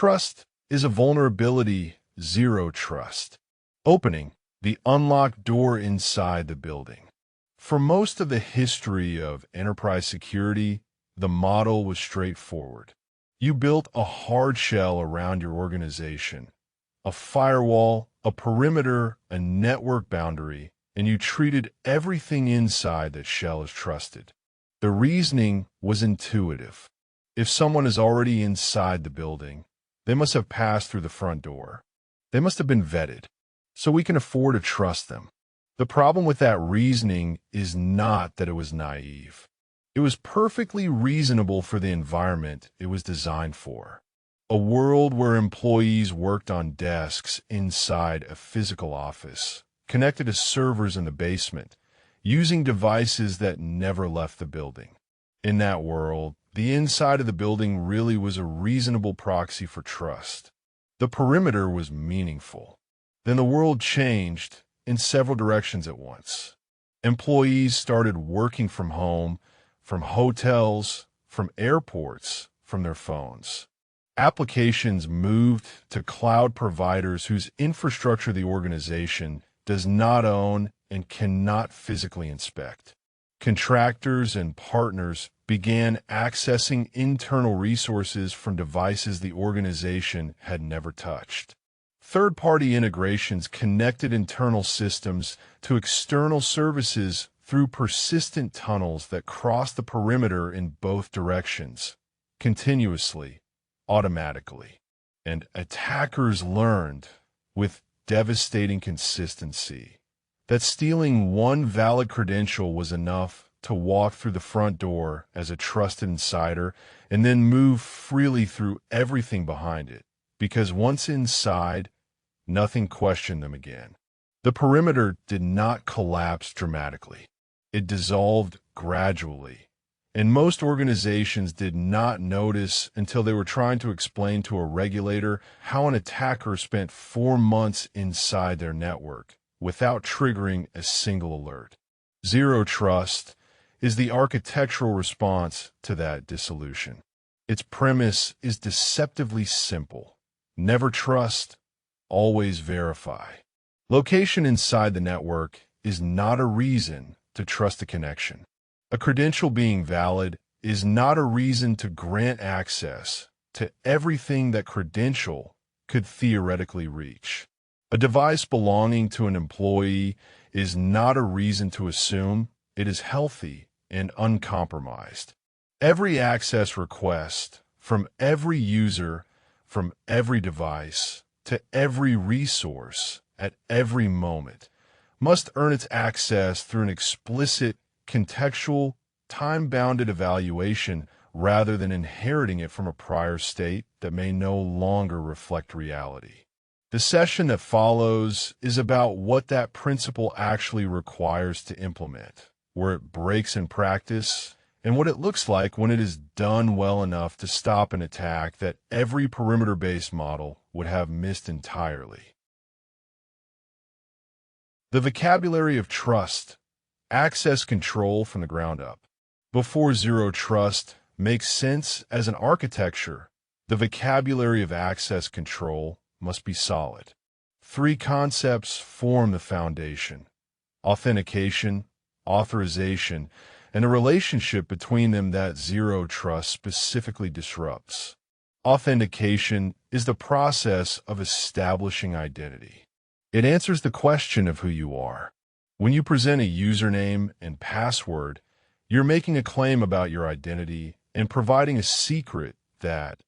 trust is a vulnerability, zero trust. Opening the unlocked door inside the building. For most of the history of enterprise security, the model was straightforward. You built a hard shell around your organization, a firewall, a perimeter, a network boundary, and you treated everything inside that shell as trusted. The reasoning was intuitive. If someone is already inside the building, they must have passed through the front door. They must have been vetted, so we can afford to trust them. The problem with that reasoning is not that it was naive. It was perfectly reasonable for the environment it was designed for. A world where employees worked on desks inside a physical office, connected to servers in the basement, using devices that never left the building. In that world, the inside of the building really was a reasonable proxy for trust. The perimeter was meaningful. Then the world changed in several directions at once. Employees started working from home, from hotels, from airports, from their phones. Applications moved to cloud providers whose infrastructure the organization does not own and cannot physically inspect. Contractors and partners began accessing internal resources from devices the organization had never touched. Third-party integrations connected internal systems to external services through persistent tunnels that crossed the perimeter in both directions, continuously, automatically. And attackers learned, with devastating consistency, that stealing one valid credential was enough to walk through the front door as a trusted insider and then move freely through everything behind it, because once inside, nothing questioned them again. The perimeter did not collapse dramatically. It dissolved gradually, and most organizations did not notice until they were trying to explain to a regulator how an attacker spent 4 months inside their network without triggering a single alert. Zero trust is the architectural response to that dissolution. Its premise is deceptively simple. Never trust, always verify. Location inside the network is not a reason to trust a connection. A credential being valid is not a reason to grant access to everything that credential could theoretically reach. A device belonging to an employee is not a reason to assume it is healthy and uncompromised. Every access request from every user, from every device, to every resource at every moment must earn its access through an explicit, contextual, time-bounded evaluation rather than inheriting it from a prior state that may no longer reflect reality. The session that follows is about what that principle actually requires to implement, where it breaks in practice, and what it looks like when it is done well enough to stop an attack that every perimeter-based model would have missed entirely. The vocabulary of trust, access control from the ground up. Before zero trust makes sense as an architecture, the vocabulary of access control must be solid. 3 concepts form the foundation: authentication, authorization, and a relationship between them that zero trust specifically disrupts. Authentication is the process of establishing identity. It answers the question of who you are. When you present a username and password, you're making a claim about your identity and providing a secret that,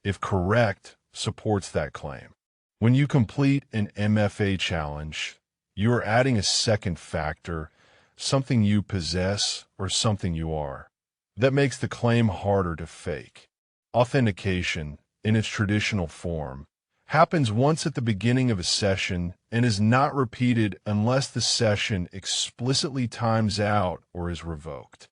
if correct, supports that claim. When you complete an MFA challenge, you are adding a second factor, something you possess or something you are, that makes the claim harder to fake. Authentication, in its traditional form, happens once at the beginning of a session and is not repeated unless the session explicitly times out or is revoked.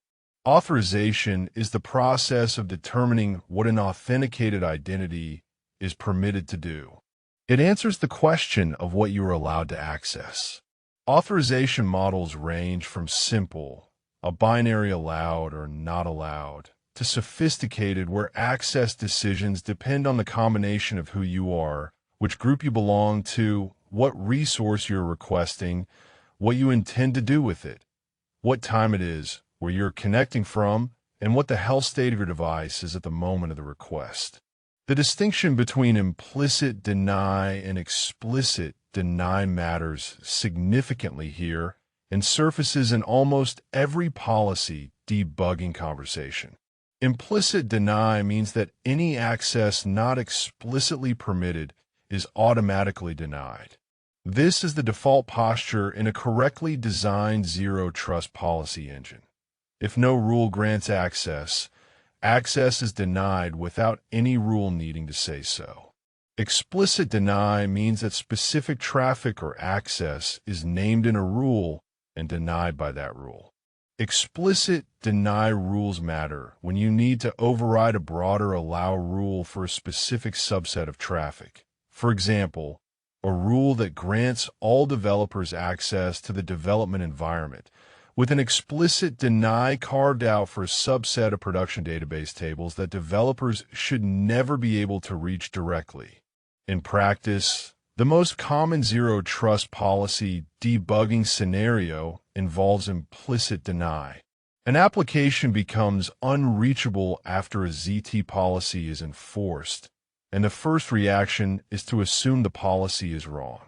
Authorization is the process of determining what an authenticated identity is permitted to do. It answers the question of what you are allowed to access. Authorization models range from simple, a binary allowed or not allowed, to sophisticated, where access decisions depend on the combination of who you are, which group you belong to, what resource you're requesting, what you intend to do with it, what time it is, where you're connecting from, and what the health state of your device is at the moment of the request. The distinction between implicit deny and explicit deny matters significantly here and surfaces in almost every policy debugging conversation. Implicit deny means that any access not explicitly permitted is automatically denied. This is the default posture in a correctly designed zero-trust policy engine. If no rule grants access, access is denied without any rule needing to say so. Explicit deny means that specific traffic or access is named in a rule and denied by that rule. Explicit deny rules matter when you need to override a broader allow rule for a specific subset of traffic. For example, a rule that grants all developers access to the development environment, with an explicit deny carved out for a subset of production database tables that developers should never be able to reach directly. In practice, the most common zero-trust policy debugging scenario involves implicit deny. An application becomes unreachable after a ZT policy is enforced, and the first reaction is to assume the policy is wrong.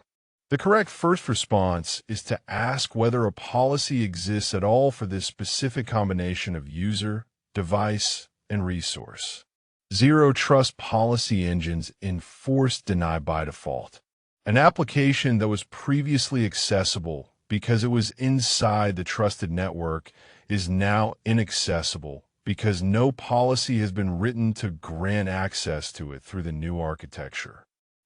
The correct first response is to ask whether a policy exists at all for this specific combination of user, device, and resource. Zero-trust policy engines enforce deny by default. An application that was previously accessible because it was inside the trusted network is now inaccessible because no policy has been written to grant access to it through the new architecture.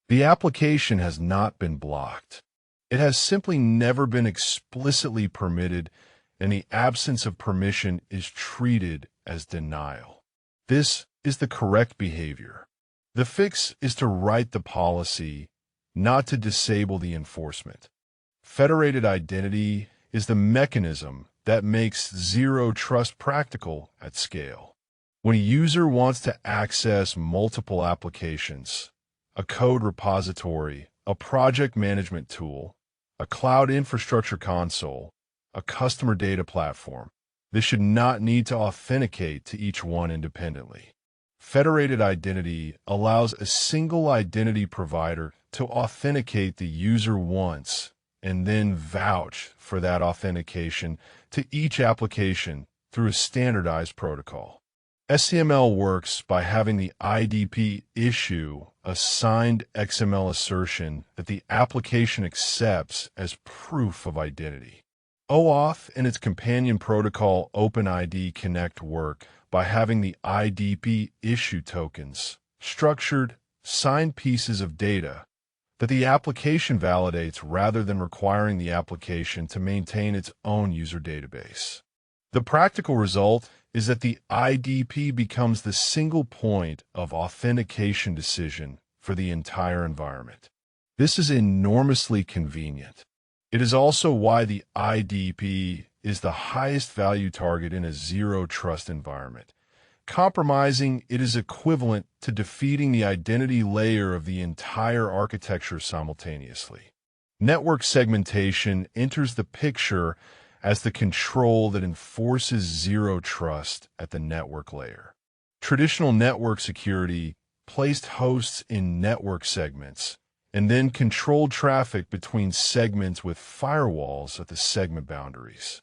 The application has not been blocked. It has simply never been explicitly permitted, and the absence of permission is treated as denial. This is the correct behavior. The fix is to write the policy, not to disable the enforcement. Federated identity is the mechanism that makes zero trust practical at scale. When a user wants to access multiple applications, a code repository, a project management tool, a cloud infrastructure console, a customer data platform, they should not need to authenticate to each one independently. Federated identity allows a single identity provider to authenticate the user once and then vouch for that authentication to each application through a standardized protocol. SCML works by having the IDP issue a signed XML assertion that the application accepts as proof of identity. OAuth and its companion protocol OpenID Connect work by having the IDP issue tokens, structured, signed pieces of data that the application validates rather than requiring the application to maintain its own user database. The practical result is that the IDP becomes the single point of authentication decision for the entire environment. This is enormously convenient. It is also why the IDP is the highest value target in a zero-trust environment. Compromising it is equivalent to defeating the identity layer of the entire architecture simultaneously. Network segmentation enters the picture as the control that enforces zero trust at the network layer. Traditional network security placed hosts in network segments and then controlled traffic between segments with firewalls at the segment boundaries.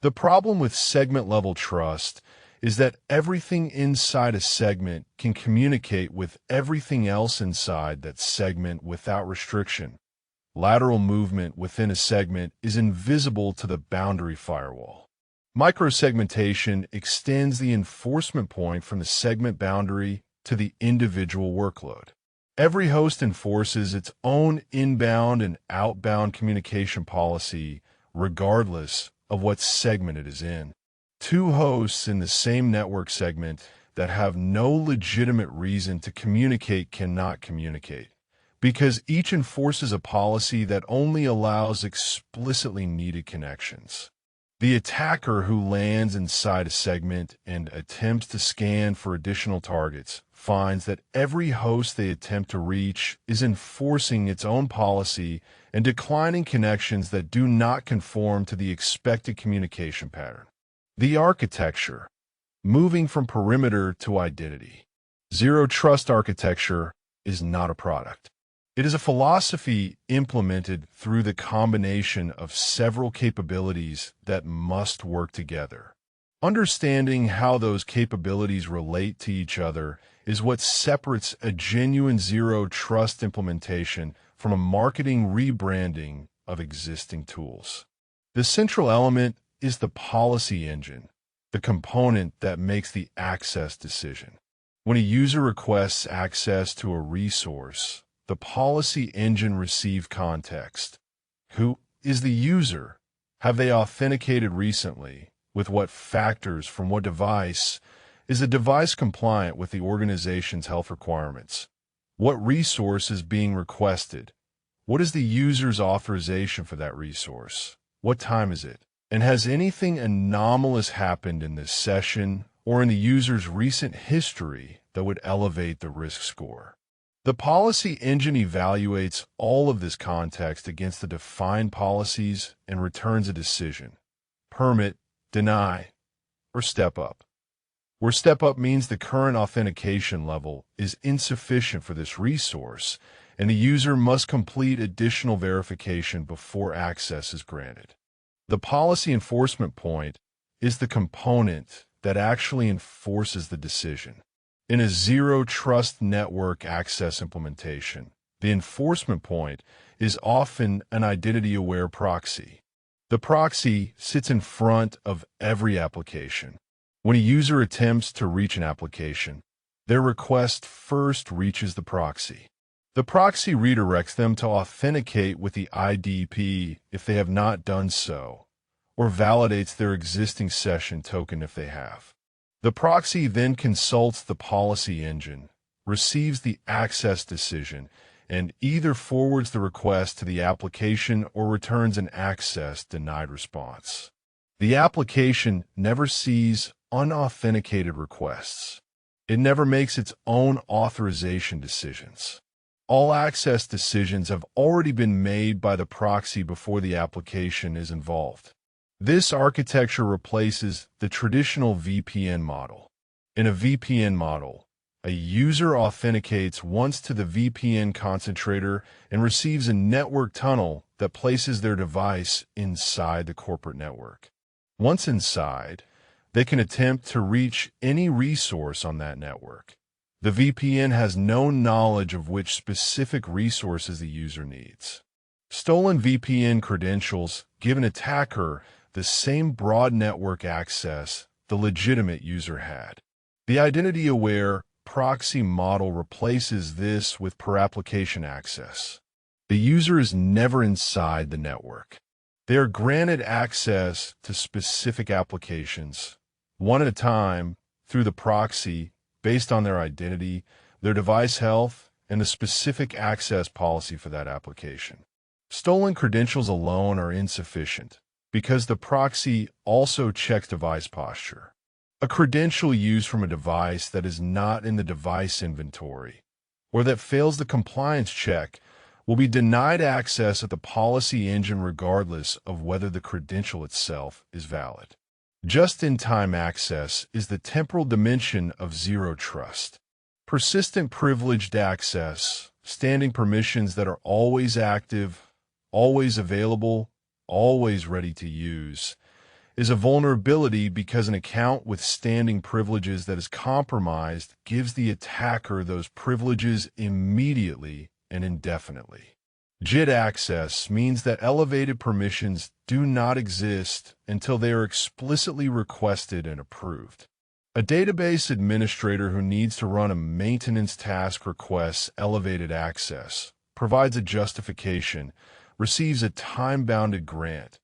The problem with segment-level trust is that everything inside a segment can communicate with everything else inside that segment without restriction. Lateral movement within a segment is invisible to the boundary firewall. Microsegmentation extends the enforcement point from the segment boundary to the individual workload. Every host enforces its own inbound and outbound communication policy regardless of what segment it is in. Two hosts in the same network segment that have no legitimate reason to communicate cannot communicate, because each enforces a policy that only allows explicitly needed connections. The attacker who lands inside a segment and attempts to scan for additional targets finds that every host they attempt to reach is enforcing its own policy and declining connections that do not conform to the expected communication pattern. The architecture, moving from perimeter to identity. Zero Trust architecture is not a product. It is a philosophy implemented through the combination of several capabilities that must work together. Understanding how those capabilities relate to each other is what separates a genuine Zero Trust implementation from a marketing rebranding of existing tools. The central element is the policy engine, the component that makes the access decision. When a user requests access to a resource, the policy engine receives context. Who is the user? Have they authenticated recently? With what factors? From what device? Is the device compliant with the organization's health requirements? What resource is being requested? What is the user's authorization for that resource? What time is it? And has anything anomalous happened in this session or in the user's recent history that would elevate the risk score? The policy engine evaluates all of this context against the defined policies and returns a decision: permit, deny, or step up. Where step up means the current authentication level is insufficient for this resource, and the user must complete additional verification before access is granted. The policy enforcement point is the component that actually enforces the decision. In a Zero Trust network access implementation, the enforcement point is often an identity-aware proxy. The proxy sits in front of every application. When a user attempts to reach an application, their request first reaches the proxy. The proxy redirects them to authenticate with the IDP if they have not done so, or validates their existing session token if they have. The proxy then consults the policy engine, receives the access decision, and either forwards the request to the application or returns an access denied response. The application never sees unauthenticated requests. It never makes its own authorization decisions. All access decisions have already been made by the proxy before the application is involved. This architecture replaces the traditional VPN model. In a VPN model, a user authenticates once to the VPN concentrator and receives a network tunnel that places their device inside the corporate network. Once inside, they can attempt to reach any resource on that network. The VPN has no knowledge of which specific resources the user needs. Stolen VPN credentials give an attacker the same broad network access the legitimate user had. The identity-aware proxy model replaces this with per-application access. The user is never inside the network. They are granted access to specific applications, one at a time, through the proxy, based on their identity, their device health, and the specific access policy for that application. Stolen credentials alone are insufficient, because the proxy also checks device posture. A credential used from a device that is not in the device inventory, or that fails the compliance check, will be denied access at the policy engine regardless of whether the credential itself is valid. Just-in-time access is the temporal dimension of Zero Trust. Persistent privileged access, standing permissions that are always active, always available, always ready to use, is a vulnerability because an account with standing privileges that is compromised gives the attacker those privileges immediately and indefinitely. JIT access means that elevated permissions do not exist until they are explicitly requested and approved. A database administrator who needs to run a maintenance task requests elevated access, provides a justification, receives a time-bounded grant,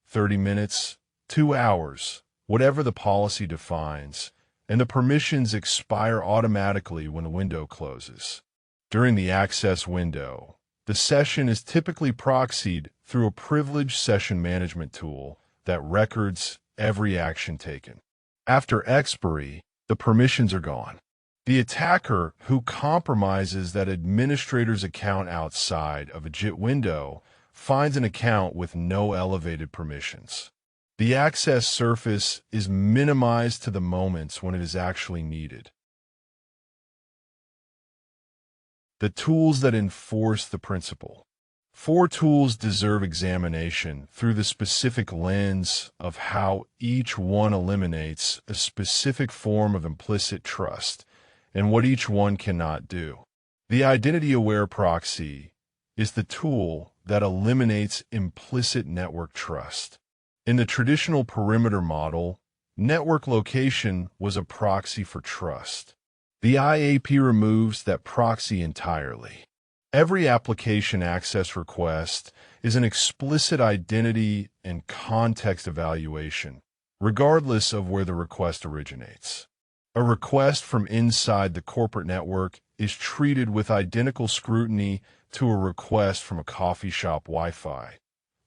30 minutes, 2 hours, whatever the policy defines, and the permissions expire automatically when the window closes. During the access window, the session is typically proxied through a privileged session management tool, that records every action taken. After expiry, the permissions are gone. The attacker, who compromises that administrator's account outside of a JIT window, finds an account with no elevated permissions. The access surface is minimized to the moments when it is actually needed. The tools that enforce the principle. 4 tools deserve examination through the specific lens of how each one eliminates a specific form of implicit trust and what each one cannot do. The identity-aware proxy is the tool that eliminates implicit network trust. In the traditional perimeter model, network location was a proxy for trust. The IAP removes that proxy entirely. Every application access request is an explicit identity and context evaluation, regardless of where the request originates. A request from inside the corporate network is treated with identical scrutiny to a request from a coffee shop Wi-Fi,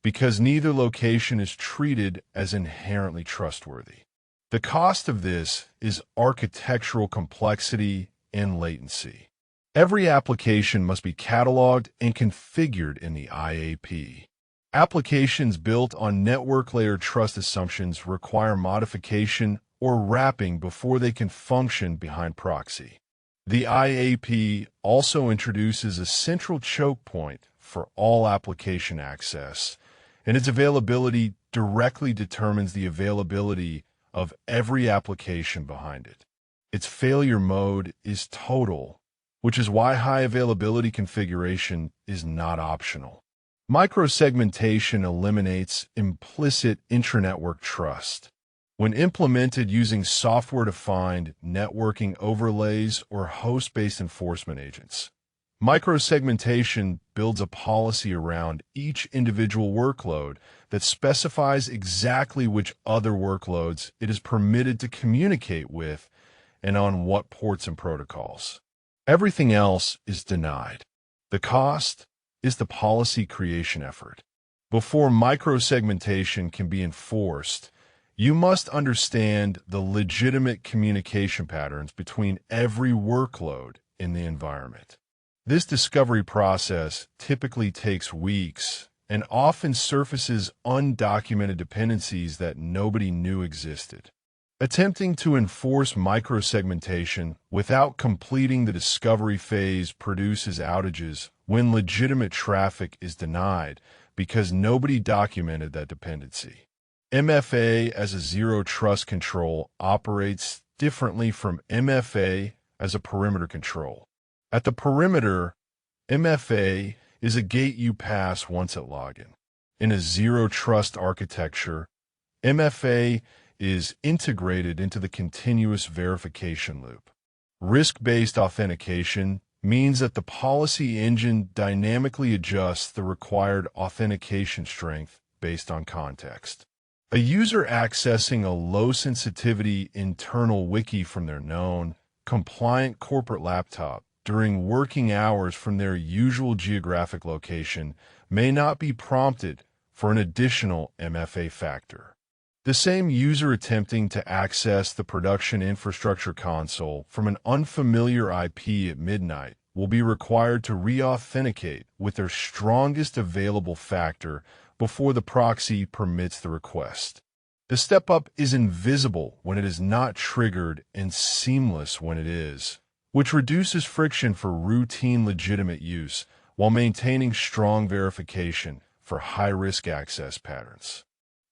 because neither location is treated as inherently trustworthy. The cost of this is architectural complexity and latency. Every application must be cataloged and configured in the IAP. Applications built on network layer trust assumptions require modification or wrapping before they can function behind proxy. The IAP also introduces a central choke point for all application access, and its availability directly determines the availability of every application behind it. Its failure mode is total, which is why high availability configuration is not optional. Microsegmentation eliminates implicit intranetwork trust. When implemented using software-defined networking overlays or host-based enforcement agents, microsegmentation builds a policy around each individual workload that specifies exactly which other workloads it is permitted to communicate with and on what ports and protocols. Everything else is denied. The cost is the policy creation effort. Before microsegmentation can be enforced, you must understand the legitimate communication patterns between every workload in the environment. This discovery process typically takes weeks and often surfaces undocumented dependencies that nobody knew existed. Attempting to enforce microsegmentation without completing the discovery phase produces outages when legitimate traffic is denied because nobody documented that dependency. MFA as a zero-trust control operates differently from MFA as a perimeter control. At the perimeter, MFA is a gate you pass once at login. In a zero-trust architecture, MFA is integrated into the continuous verification loop. Risk-based authentication means that the policy engine dynamically adjusts the required authentication strength based on context. A user accessing a low-sensitivity internal wiki from their known, compliant corporate laptop during working hours from their usual geographic location may not be prompted for an additional MFA factor. The same user attempting to access the production infrastructure console from an unfamiliar IP at midnight will be required to re-authenticate with their strongest available factor before the proxy permits the request. The step-up is invisible when it is not triggered and seamless when it is, which reduces friction for routine legitimate use while maintaining strong verification for high-risk access patterns.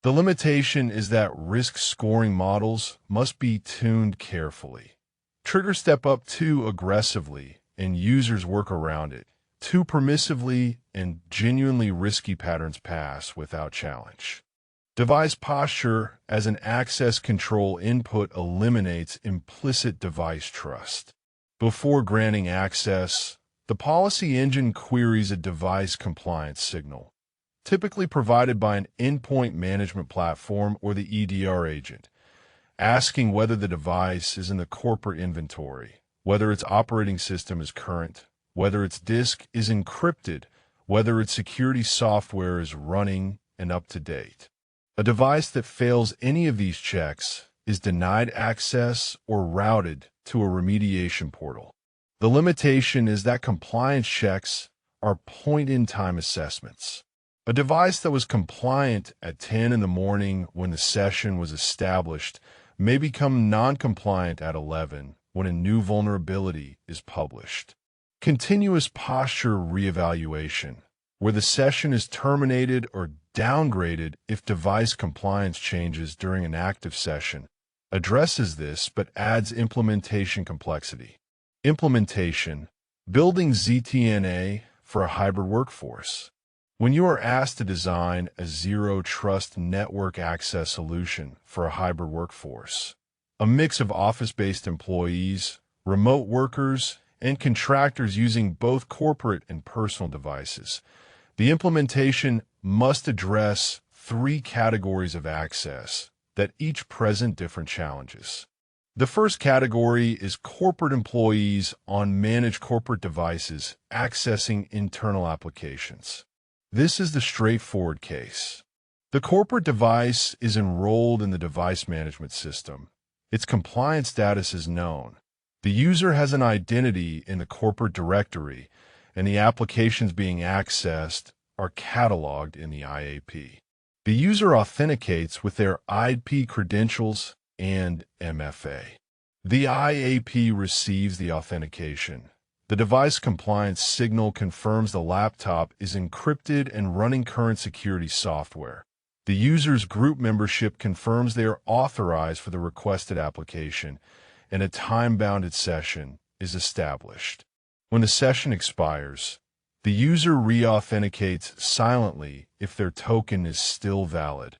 The limitation is that risk scoring models must be tuned carefully. Trigger step-up too aggressively and users work around it. Too permissively and genuinely risky patterns pass without challenge. Device posture as an access control input eliminates implicit device trust. Before granting access, the policy engine queries a device compliance signal, typically provided by an endpoint management platform or the EDR agent, asking whether the device is in the corporate inventory, whether its operating system is current, whether its disk is encrypted, whether its security software is running and up to date. A device that fails any of these checks is denied access or routed to a remediation portal. The limitation is that compliance checks are point-in-time assessments. A device that was compliant at 10 in the morning when the session was established may become non-compliant at 11 when a new vulnerability is published. Continuous posture reevaluation, where the session is terminated or downgraded if device compliance changes during an active session, addresses this but adds implementation complexity. Implementation, building ZTNA for a hybrid workforce. When you are asked to design a zero-trust network access solution for a hybrid workforce, a mix of office-based employees, remote workers, and contractors using both corporate and personal devices, the implementation must address 3 categories of access that each present different challenges. The first category is corporate employees on managed corporate devices accessing internal applications. This is the straightforward case. The corporate device is enrolled in the device management system. Its compliance status is known. The user has an identity in the corporate directory, and the applications being accessed are cataloged in the IAP. The user authenticates with their IP credentials and MFA. The IAP receives the authentication. The device compliance signal confirms the laptop is encrypted and running current security software. The user's group membership confirms they are authorized for the requested application, and a time-bounded session is established. When the session expires, the user re-authenticates silently if their token is still valid,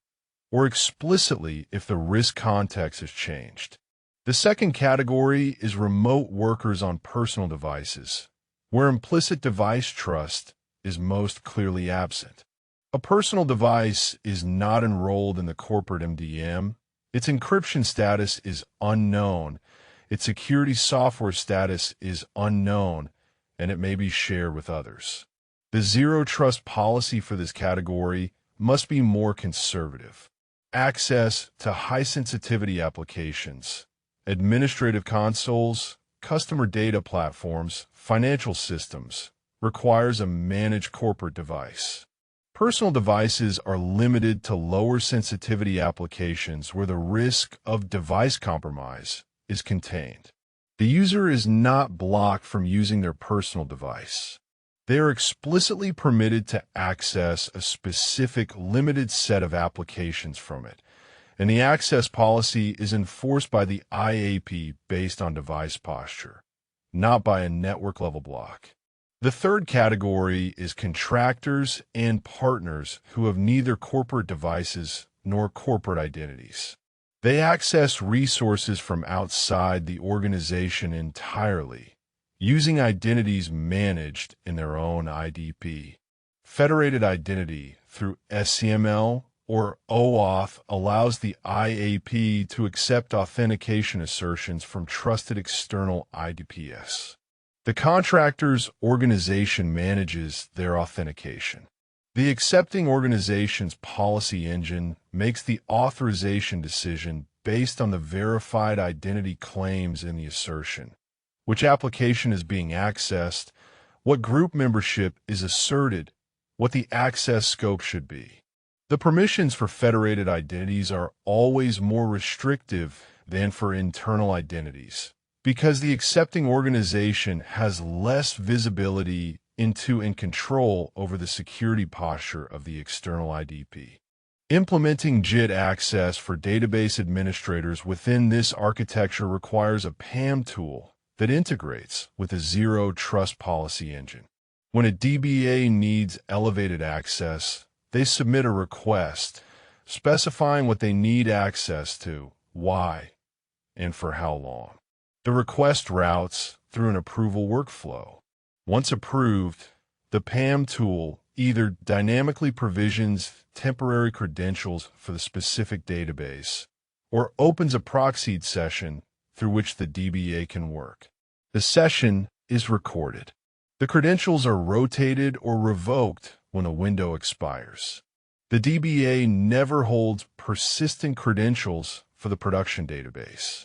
or explicitly if the risk context has changed. The second category is remote workers on personal devices, where implicit device trust is most clearly absent. A personal device is not enrolled in the corporate MDM, its encryption status is unknown, its security software status is unknown, and it may be shared with others. The zero trust policy for this category must be more conservative. Access to high-sensitivity applications, administrative consoles, customer data platforms, financial systems, requires a managed corporate device. Personal devices are limited to lower sensitivity applications where the risk of device compromise is contained. The user is not blocked from using their personal device. They are explicitly permitted to access a specific limited set of applications from it, and the access policy is enforced by the IAP based on device posture, not by a network-level block. The third category is contractors and partners who have neither corporate devices nor corporate identities. They access resources from outside the organization entirely, using identities managed in their own IDP. Federated identity through SCML or OAuth allows the IAP to accept authentication assertions from trusted external IDPs. The contractor's organization manages their authentication. The accepting organization's policy engine makes the authorization decision based on the verified identity claims in the assertion, which application is being accessed, what group membership is asserted, what the access scope should be. The permissions for federated identities are always more restrictive than for internal identities, because the accepting organization has less visibility into and control over the security posture of the external IDP. Implementing JIT access for database administrators within this architecture requires a PAM tool that integrates with a zero trust policy engine. When a DBA needs elevated access, they submit a request specifying what they need access to, why, and for how long. The request routes through an approval workflow. Once approved, the PAM tool either dynamically provisions temporary credentials for the specific database or opens a proxied session through which the DBA can work. The session is recorded. The credentials are rotated or revoked when a window expires. The DBA never holds persistent credentials for the production database.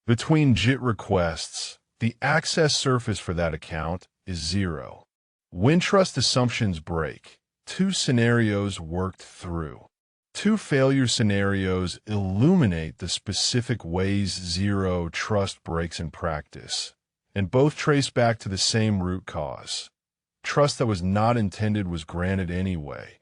Between JIT requests, the access surface for that account is 0. When trust assumptions break, two scenarios worked through. Two failure scenarios illuminate the specific ways zero trust breaks in practice, and both trace back to the same root cause. Trust that was not intended was granted anyway,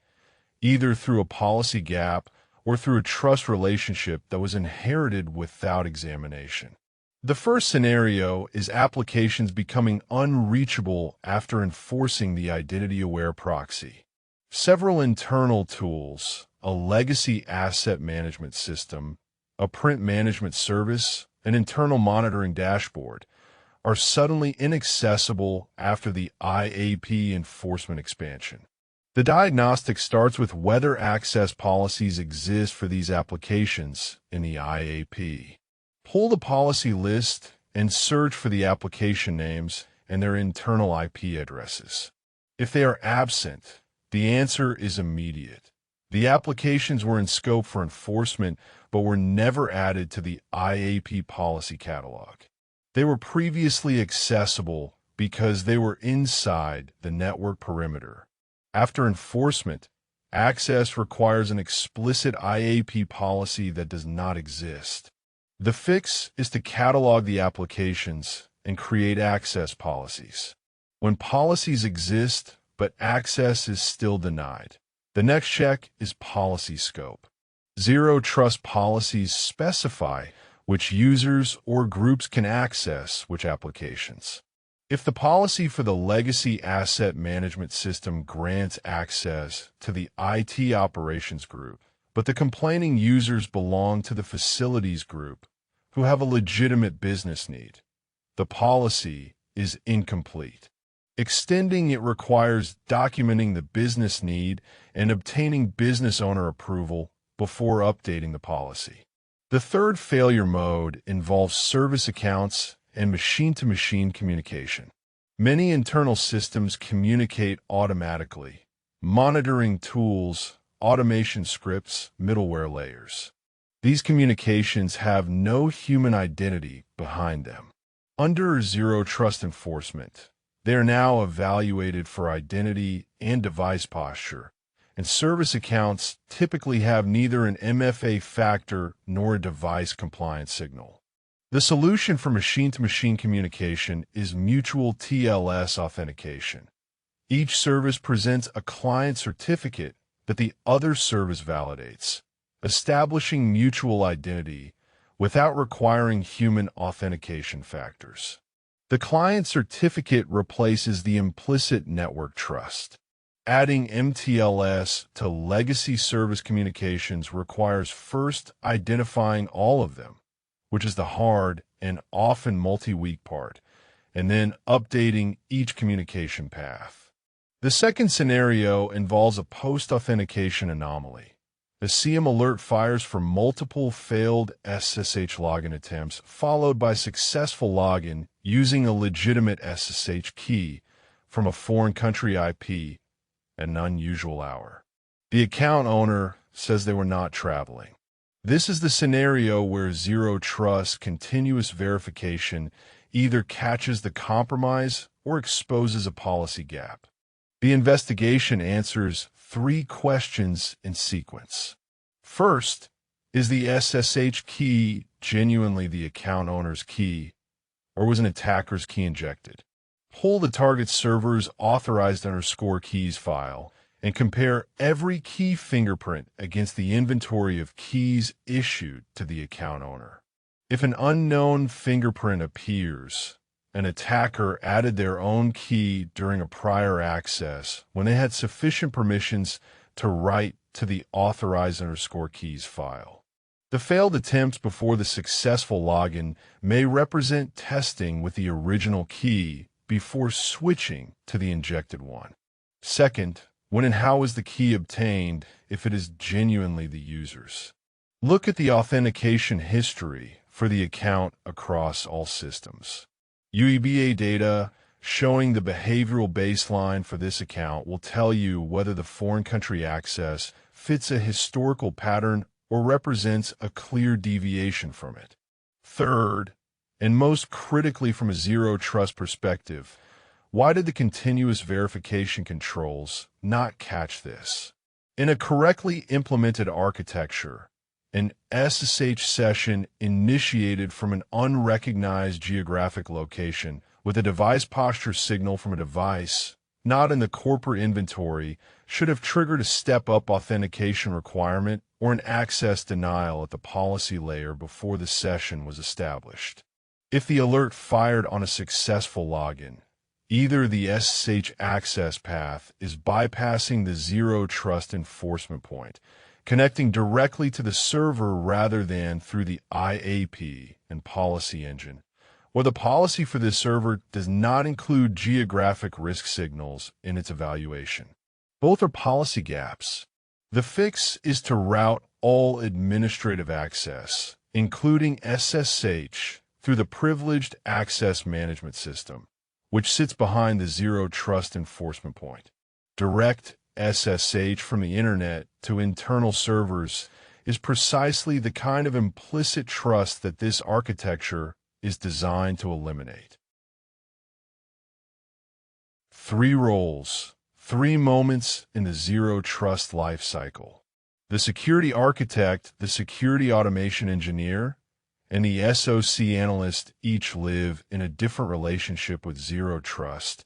either through a policy gap or through a trust relationship that was inherited without examination. The first scenario is applications becoming unreachable after enforcing the identity-aware proxy. Several internal tools, a legacy asset management system, a print management service, an internal monitoring dashboard, are suddenly inaccessible after the IAP enforcement expansion. The diagnostic starts with whether access policies exist for these applications in the IAP. Pull the policy list and search for the application names and their internal IP addresses. If they are absent, the answer is immediate. The applications were in scope for enforcement but were never added to the IAP policy catalog. They were previously accessible because they were inside the network perimeter. After enforcement, access requires an explicit IAP policy that does not exist. The fix is to catalog the applications and create access policies. When policies exist, but access is still denied, the next check is policy scope. Zero trust policies specify which users or groups can access which applications. If the policy for the legacy asset management system grants access to the IT operations group, but the complaining users belong to the facilities group who have a legitimate business need, the policy is incomplete. Extending it requires documenting the business need and obtaining business owner approval before updating the policy. The third failure mode involves service accounts and machine-to-machine communication. Many internal systems communicate automatically, monitoring tools, automation scripts, middleware layers. These communications have no human identity behind them. Under zero trust enforcement, they are now evaluated for identity and device posture, and service accounts typically have neither an MFA factor nor a device compliance signal. The solution for machine-to-machine communication is mutual TLS authentication. Each service presents a client certificate that the other service validates, establishing mutual identity without requiring human authentication factors. The client certificate replaces the implicit network trust. Adding MTLS to legacy service communications requires first identifying all of them, which is the hard and often multi-week part, and then updating each communication path. The second scenario involves a post-authentication anomaly. The CM alert fires for multiple failed SSH login attempts, followed by successful login using a legitimate SSH key from a foreign country IP at an unusual hour. The account owner says they were not traveling. This is the scenario where zero trust continuous verification either catches the compromise or exposes a policy gap. The investigation answers 3 questions in sequence. First, is the SSH key genuinely the account owner's key, or was an attacker's key injected? Pull the target server's authorized_keys file and compare every key fingerprint against the inventory of keys issued to the account owner. If an unknown fingerprint appears, an attacker added their own key during a prior access when they had sufficient permissions to write to the authorized_keys file. The failed attempts before the successful login may represent testing with the original key before switching to the injected one. Second, when and how is the key obtained if it is genuinely the user's? Look at the authentication history for the account across all systems. UEBA data showing the behavioral baseline for this account will tell you whether the foreign country access fits a historical pattern or represents a clear deviation from it. Third, and most critically from a zero trust perspective, why did the continuous verification controls not catch this? In a correctly implemented architecture, an SSH session initiated from an unrecognized geographic location with a device posture signal from a device not in the corporate inventory should have triggered a step-up authentication requirement or an access denial at the policy layer before the session was established. If the alert fired on a successful login, either the SSH access path is bypassing the zero trust enforcement point, connecting directly to the server rather than through the IAP and policy engine, or the policy for this server does not include geographic risk signals in its evaluation. Both are policy gaps. The fix is to route all administrative access, including SSH, through the Privileged Access Management System, which sits behind the Zero Trust Enforcement Point. Direct SSH from the internet to internal servers is precisely the kind of implicit trust that this architecture is designed to eliminate. 3 roles, 3 moments in the zero trust lifecycle. The security architect, the security automation engineer, and the SOC analyst each live in a different relationship with zero trust,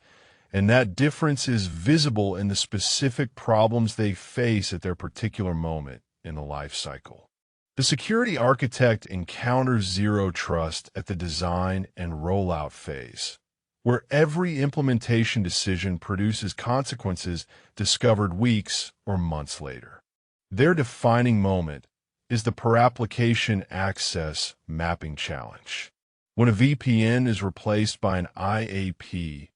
and that difference is visible in the specific problems they face at their particular moment in the life cycle. The security architect encounters zero trust at the design and rollout phase, where every implementation decision produces consequences discovered weeks or months later. Their defining moment is the per-application access mapping challenge. When a VPN is replaced by an IAP,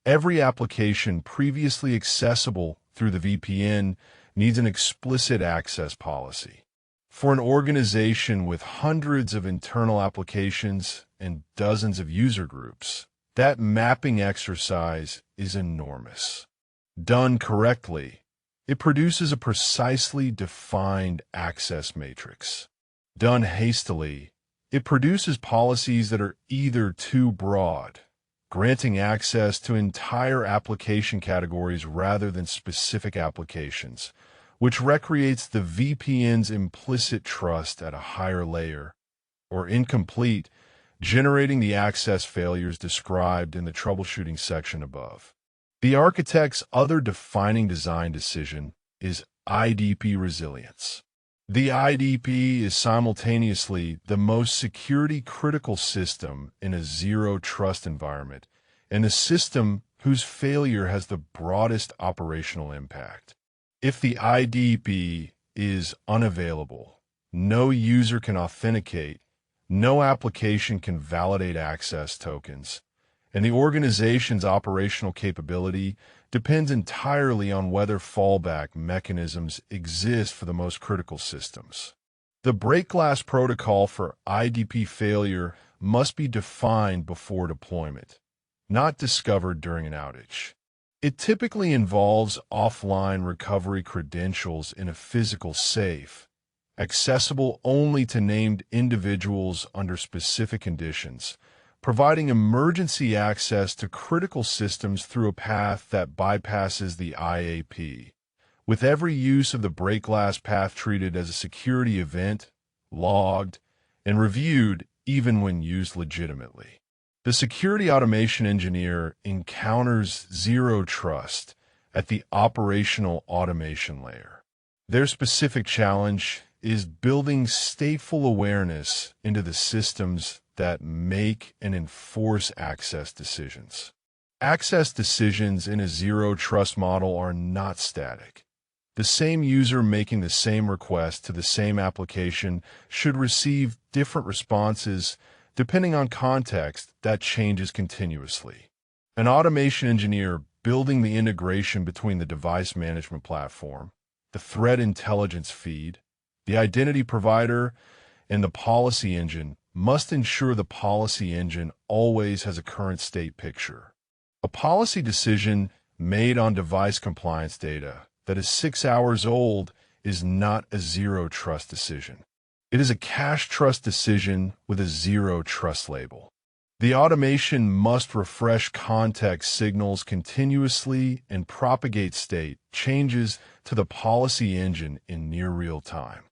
every application previously accessible through the VPN needs an explicit access policy. For an organization with hundreds of internal applications and dozens of user groups, that mapping exercise is enormous. Done correctly, it produces a precisely defined access matrix. Done hastily, it produces policies that are either too broad, granting access to entire application categories rather than specific applications, which recreates the VPN's implicit trust at a higher layer, or incomplete, generating the access failures described in the troubleshooting section above. The architect's other defining design decision is IDP resilience. The IDP is simultaneously the most security-critical system in a zero-trust environment and the system whose failure has the broadest operational impact. If the IDP is unavailable, no user can authenticate, no application can validate access tokens, and the organization's operational capability depends entirely on whether fallback mechanisms exist for the most critical systems. The break glass protocol for IDP failure must be defined before deployment, not discovered during an outage. It typically involves offline recovery credentials in a physical safe, accessible only to named individuals under specific conditions, providing emergency access to critical systems through a path that bypasses the IAP, with every use of the break glass path treated as a security event, logged, and reviewed even when used legitimately. The security automation engineer encounters zero trust at the operational automation layer. Their specific challenge is building stateful awareness into the systems that make and enforce access decisions. Access decisions in a zero trust model are not static. The same user making the same request to the same application should receive different responses depending on context that changes continuously. An automation engineer building the integration between the device management platform, the threat intelligence feed, the identity provider, and the policy engine must ensure the policy engine always has a current state picture. A policy decision made on device compliance data that is 6 hours old is not a zero-trust decision. It is a cache trust decision with a zero-trust label. The automation must refresh context signals continuously and propagate state changes to the policy engine in near real time.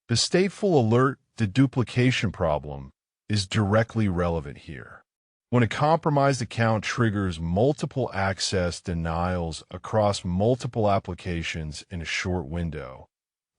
The stateful alert deduplication problem is directly relevant here. When a compromised account triggers multiple access denials across multiple applications in a short window,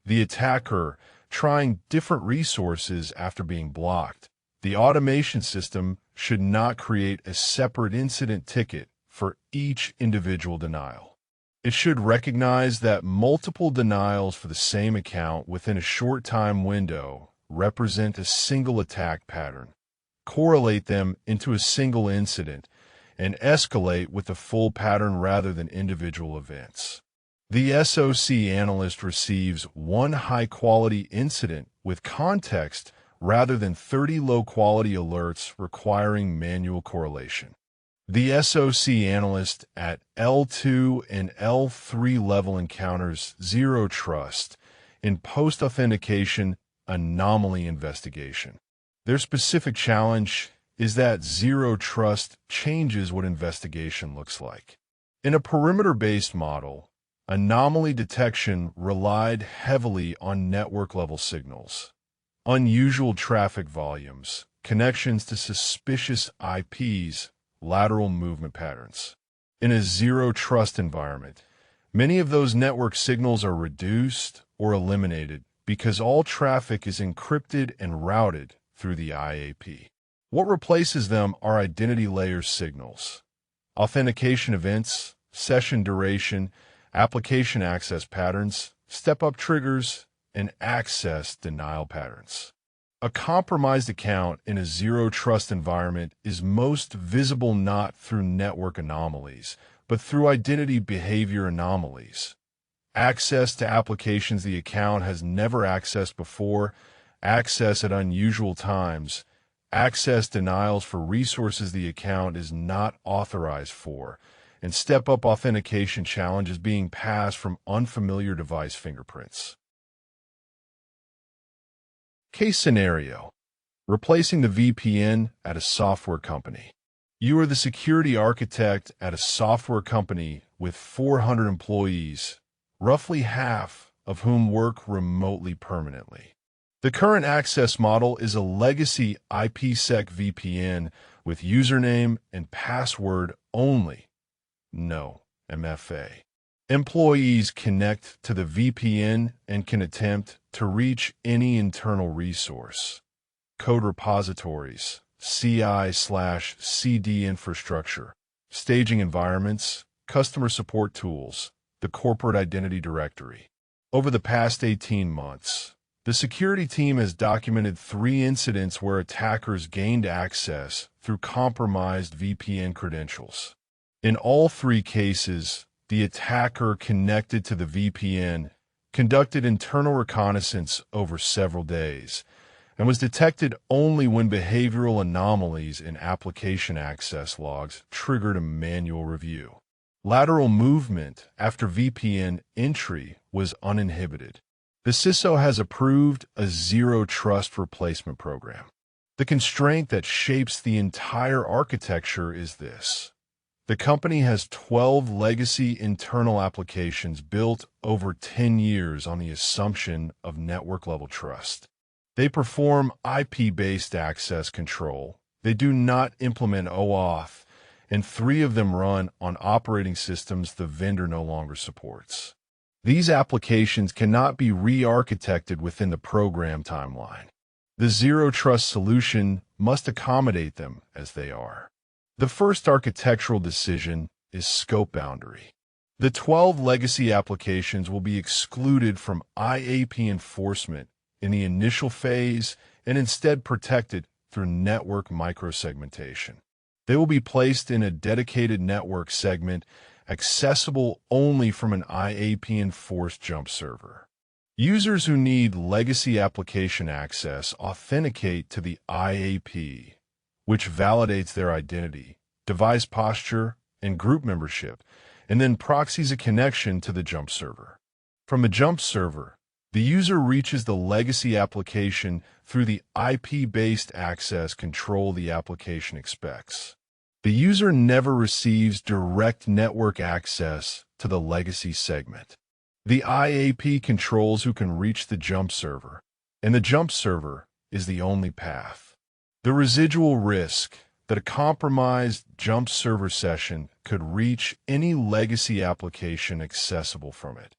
the attacker, trying different resources after being blocked, the automation system should not create a separate incident ticket for each individual denial. It should recognize that multiple denials for the same account within a short time window represent a single attack pattern, correlate them into a single incident, and escalate with the full pattern rather than individual events. The SOC analyst receives one high-quality incident with context rather than 30 low-quality alerts requiring manual correlation. The SOC analyst at L2 and L3 level encounters zero trust in post-authentication anomaly investigation. Their specific challenge is that zero trust changes what investigation looks like. In a perimeter-based model, anomaly detection relied heavily on network-level signals, unusual traffic volumes, connections to suspicious IPs, lateral movement patterns. In a zero-trust environment, many of those network signals are reduced or eliminated because all traffic is encrypted and routed through the IAP. What replaces them are identity layer signals, authentication events, session duration, application access patterns, step-up triggers, and access denial patterns. A compromised account in a zero-trust environment is most visible not through network anomalies, but through identity behavior anomalies. Access to applications the account has never accessed before, access at unusual times, access denials for resources the account is not authorized for, and step-up authentication challenges being passed from unfamiliar device fingerprints. Case scenario: replacing the VPN at a software company. You are the security architect at a software company with 400 employees, roughly half of whom work remotely permanently. The current access model is a legacy IPsec VPN with username and password only, no MFA. Employees connect to the VPN and can attempt to reach any internal resource, code repositories, CI/CD infrastructure, staging environments, customer support tools, the corporate identity directory. Over the past 18 months, the security team has documented 3 incidents where attackers gained access through compromised VPN credentials. In all 3 cases, the attacker connected to the VPN, conducted internal reconnaissance over several days, and was detected only when behavioral anomalies in application access logs triggered a manual review. Lateral movement after VPN entry was uninhibited. The CISO has approved a zero-trust replacement program. The constraint that shapes the entire architecture is this: the company has 12 legacy internal applications built over 10 years on the assumption of network-level trust. They perform IP-based access control. They do not implement OAuth, and 3 of them run on operating systems the vendor no longer supports. These applications cannot be re-architected within the program timeline. The zero-trust solution must accommodate them as they are. The first architectural decision is scope boundary. The 12 legacy applications will be excluded from IAP enforcement in the initial phase and instead protected through network microsegmentation. They will be placed in a dedicated network segment accessible only from an IAP-enforced jump server. Users who need legacy application access authenticate to the IAP, which validates their identity, device posture, and group membership, and then proxies a connection to the jump server. From a jump server, The user reaches the legacy application through the IP-based access control the application expects. The user never receives direct network access to the legacy segment. The IAP controls who can reach the jump server, and the jump server is the only path. The residual risk that a compromised jump server session could reach any legacy application accessible from it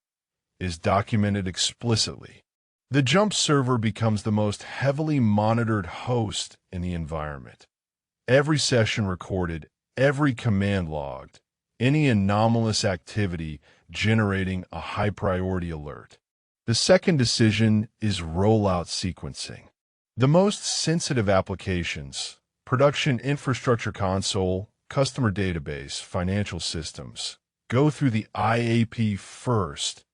is documented explicitly. The jump server becomes the most heavily monitored host in the environment. Every session recorded, every command logged, any anomalous activity generating a high-priority alert. The second decision is rollout sequencing. The most sensitive applications, production infrastructure console, customer database, financial systems, go through the IAP first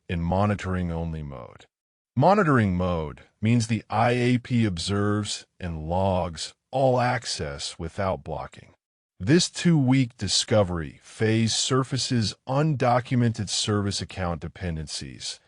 in monitoring-only mode. Monitoring mode means the IAP observes and logs all access without blocking. This 2-week discovery phase surfaces undocumented service account dependencies,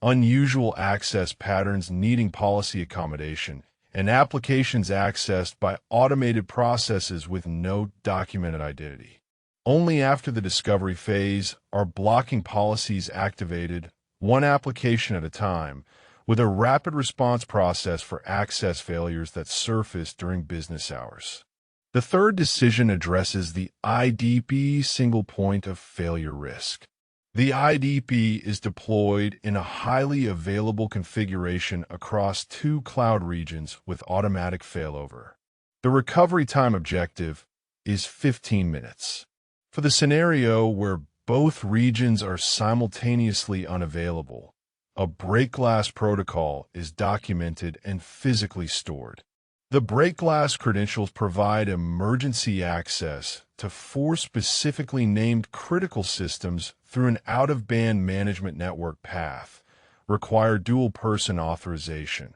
unusual access patterns needing policy accommodation, and applications accessed by automated processes with no documented identity. Only after the discovery phase are blocking policies activated, one application at a time, with a rapid response process for access failures that surface during business hours. The third decision addresses the IDP single point of failure risk. The IDP is deployed in a highly available configuration across 2 cloud regions with automatic failover. The recovery time objective is 15 minutes. For the scenario where both regions are simultaneously unavailable, a break glass protocol is documented and physically stored. The break glass credentials provide emergency access to 4 specifically named critical systems through an out-of-band management network path, require dual-person authorization,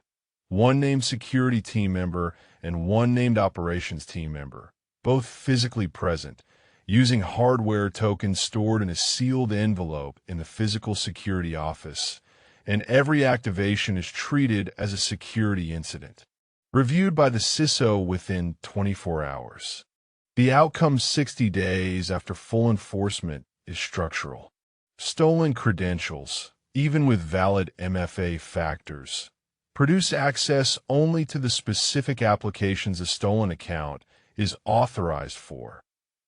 1 named security team member and 1 named operations team member, both physically present, using hardware tokens stored in a sealed envelope in the physical security office, and every activation is treated as a security incident, reviewed by the CISO within 24 hours. The outcome 60 days after full enforcement is structural. Stolen credentials, even with valid MFA factors, produce access only to the specific applications a stolen account is authorized for,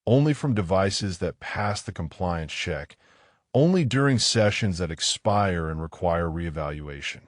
only from devices that pass the compliance check, only during sessions that expire and require reevaluation.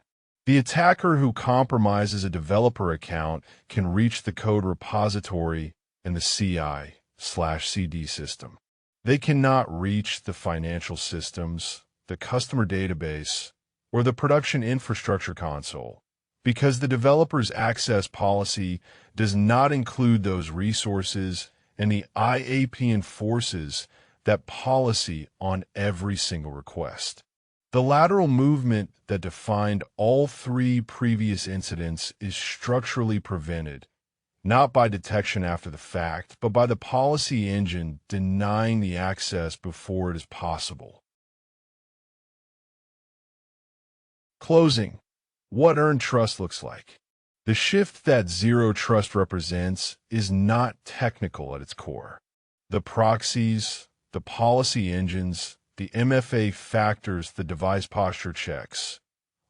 The attacker who compromises a developer account can reach the code repository and the CI/CD system. They cannot reach the financial systems, the customer database, or the production infrastructure console, because the developer's access policy does not include those resources, and the IAP enforces that policy on every single request. The lateral movement that defined all 3 previous incidents is structurally prevented, not by detection after the fact, but by the policy engine denying the access before it is possible. Closing. What earned trust looks like. The shift that Zero Trust represents is not technical at its core. The proxies, the policy engines, the MFA factors, the device posture checks,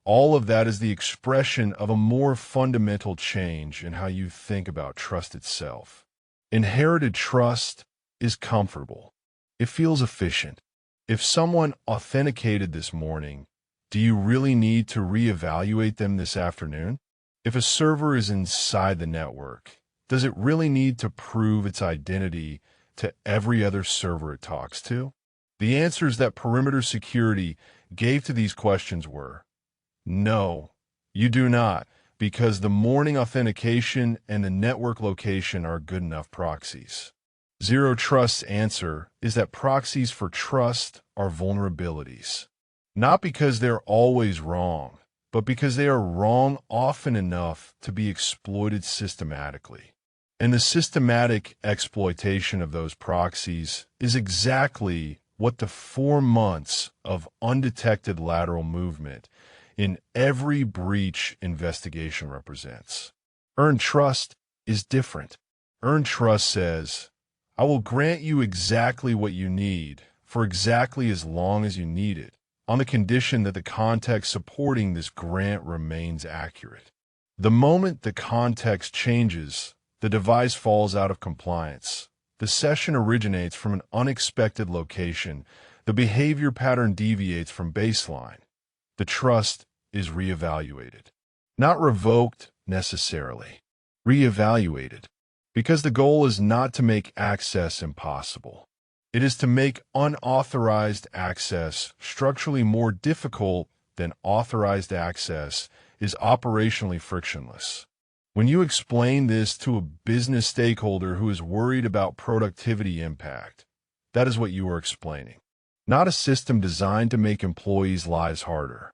all of that is the expression of a more fundamental change in how you think about trust itself. Inherited trust is comfortable. It feels efficient. If someone authenticated this morning, do you really need to reevaluate them this afternoon? If a server is inside the network, does it really need to prove its identity to every other server it talks to? The answers that Perimeter Security gave to these questions were, no, you do not, because the morning authentication and the network location are good enough proxies. Zero Trust's answer is that proxies for trust are vulnerabilities, not because they're always wrong, but because they are wrong often enough to be exploited systematically. And the systematic exploitation of those proxies is exactly what the 4 months of undetected lateral movement in every breach investigation represents. Earned trust is different. Earned trust says, I will grant you exactly what you need for exactly as long as you need it, on the condition that the context supporting this grant remains accurate. The moment the context changes, the device falls out of compliance. The session originates from an unexpected location. The behavior pattern deviates from baseline. The trust is reevaluated. Not revoked necessarily. Reevaluated. Because the goal is not to make access impossible. It is to make unauthorized access structurally more difficult than authorized access is operationally frictionless. When you explain this to a business stakeholder who is worried about productivity impact, that is what you are explaining. Not a system designed to make employees' lives harder.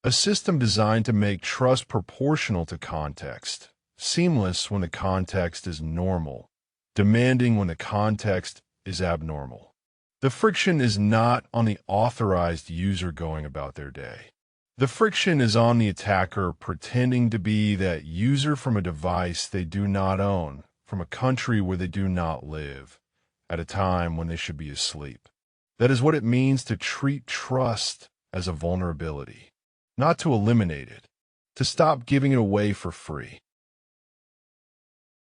A system designed to make trust proportional to context, seamless when the context is normal, demanding when the context is abnormal. The friction is not on the authorized user going about their day. The friction is on the attacker pretending to be that user from a device they do not own, from a country where they do not live, at a time when they should be asleep. That is what it means to treat trust as a vulnerability, not to eliminate it, to stop giving it away for free.